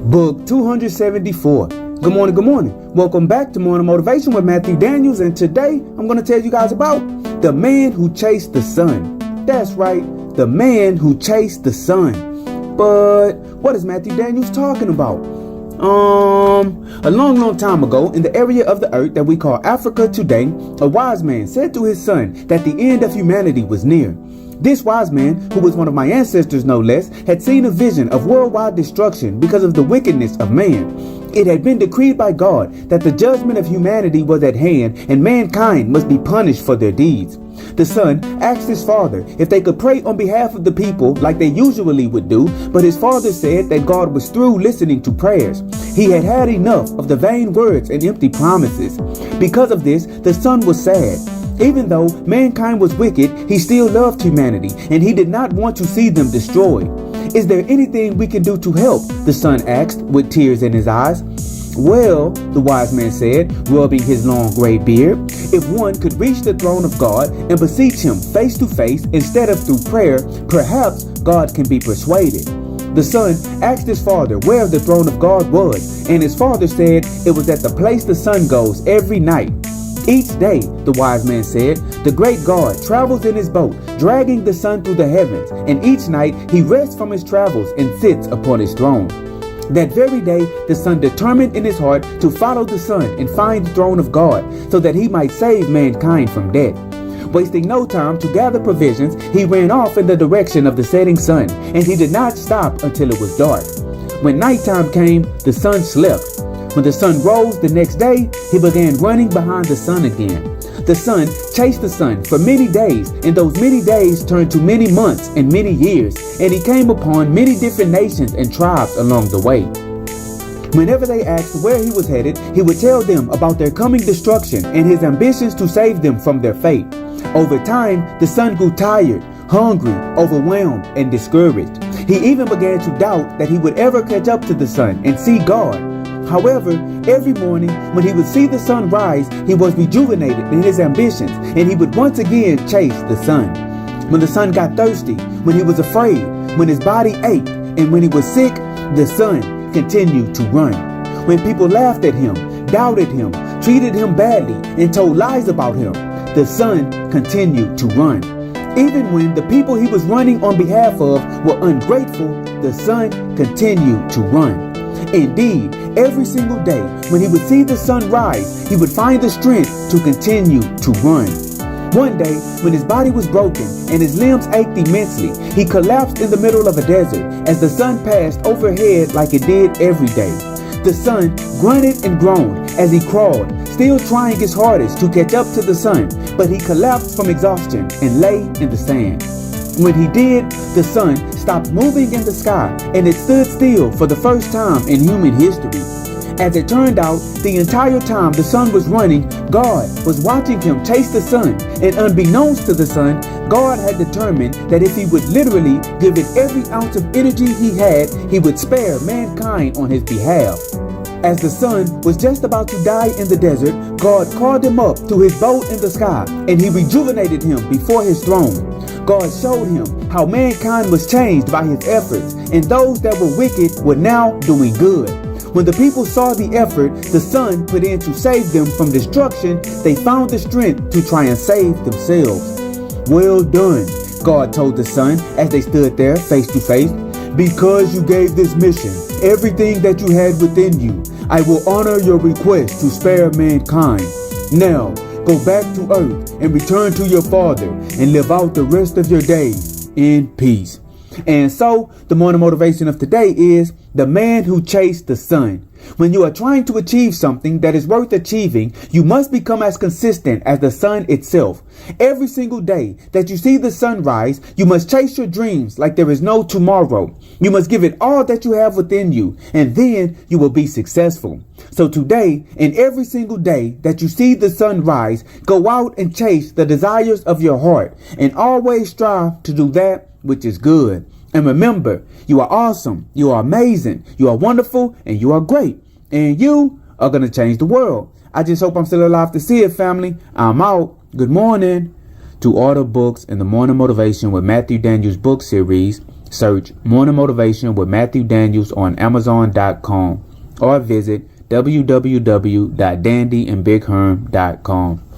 Book 274. Good morning, good morning. Welcome back to Morning Motivation with Matthew Daniels, and today I'm going to tell you guys about the man who chased the sun. That's right, the man who chased the sun. But what is Matthew Daniels talking about? A long time ago, in the area of the earth that we call Africa today, a wise man said to his son that the end of humanity was near. This wise man, who was one of my ancestors no less, had seen a vision of worldwide destruction because of the wickedness of man. It had been decreed by God that the judgment of humanity was at hand and mankind must be punished for their deeds. The son asked his father if they could pray on behalf of the people like they usually would do, but his father said that God was through listening to prayers. He had had enough of the vain words and empty promises. Because of this, the son was sad. Even though mankind was wicked, he still loved humanity, and he did not want to see them destroyed. Is there anything we can do to help? The son asked, with tears in his eyes. Well, the wise man said, rubbing his long gray beard, if one could reach the throne of God and beseech him face to face instead of through prayer, perhaps God can be persuaded. The son asked his father where the throne of God was, and his father said it was at the place the sun goes every night. Each day, the wise man said, the great God travels in his boat, dragging the sun through the heavens, and each night he rests from his travels and sits upon his throne. That very day, the son determined in his heart to follow the sun and find the throne of God, so that he might save mankind from death. Wasting no time to gather provisions, he ran off in the direction of the setting sun, and he did not stop until it was dark. When nighttime came, the son slept. When the sun rose the next day, he began running behind the sun again. The son chased the sun for many days, and those many days turned to many months and many years, and he came upon many different nations and tribes along the way. Whenever they asked where he was headed, he would tell them about their coming destruction and his ambitions to save them from their fate. Over time, the son grew tired, hungry, overwhelmed, and discouraged. He even began to doubt that he would ever catch up to the sun and see God. However, every morning when he would see the sun rise, he was rejuvenated in his ambitions, and he would once again chase the sun. When the sun got thirsty, when he was afraid, when his body ached, and when he was sick, the sun continued to run. When people laughed at him, doubted him, treated him badly, and told lies about him, the sun continued to run. Even when the people he was running on behalf of were ungrateful, the sun continued to run. Indeed, every single day when he would see the sun rise, he would find the strength to continue to run. One day, when his body was broken and his limbs ached immensely, he collapsed in the middle of a desert as the sun passed overhead like it did every day. The sun grunted and groaned as he crawled, still trying his hardest to catch up to the sun, but he collapsed from exhaustion and lay in the sand. When he did, the sun stopped moving in the sky, and it stood still for the first time in human history. As it turned out, the entire time the sun was running, God was watching him chase the sun, and unbeknownst to the sun, God had determined that if he would literally give it every ounce of energy he had, he would spare mankind on his behalf. As the sun was just about to die in the desert, God called him up to his boat in the sky, and he rejuvenated him before his throne. God showed him how mankind was changed by his efforts, and those that were wicked were now doing good. When the people saw the effort the sun put in to save them from destruction, they found the strength to try and save themselves. Well done, God told the sun as they stood there face to face. Because you gave this mission everything that you had within you, I will honor your request to spare mankind. Now, go back to earth and return to your father and live out the rest of your days in peace. And so, the morning motivation of today is the man who chased the sun. When you are trying to achieve something that is worth achieving, you must become as consistent as the sun itself. Every single day that you see the sun rise, you must chase your dreams like there is no tomorrow. You must give it all that you have within you, and then you will be successful. So today, and every single day that you see the sun rise, go out and chase the desires of your heart, and always strive to do that which is good. And remember, you are awesome, you are amazing, you are wonderful, and you are great. And you are going to change the world. I just hope I'm still alive to see it, family. I'm out. Good morning. To order books in the Morning Motivation with Matthew Daniels book series, Search Morning Motivation with Matthew Daniels on Amazon.com or visit www.dandyandbigherm.com.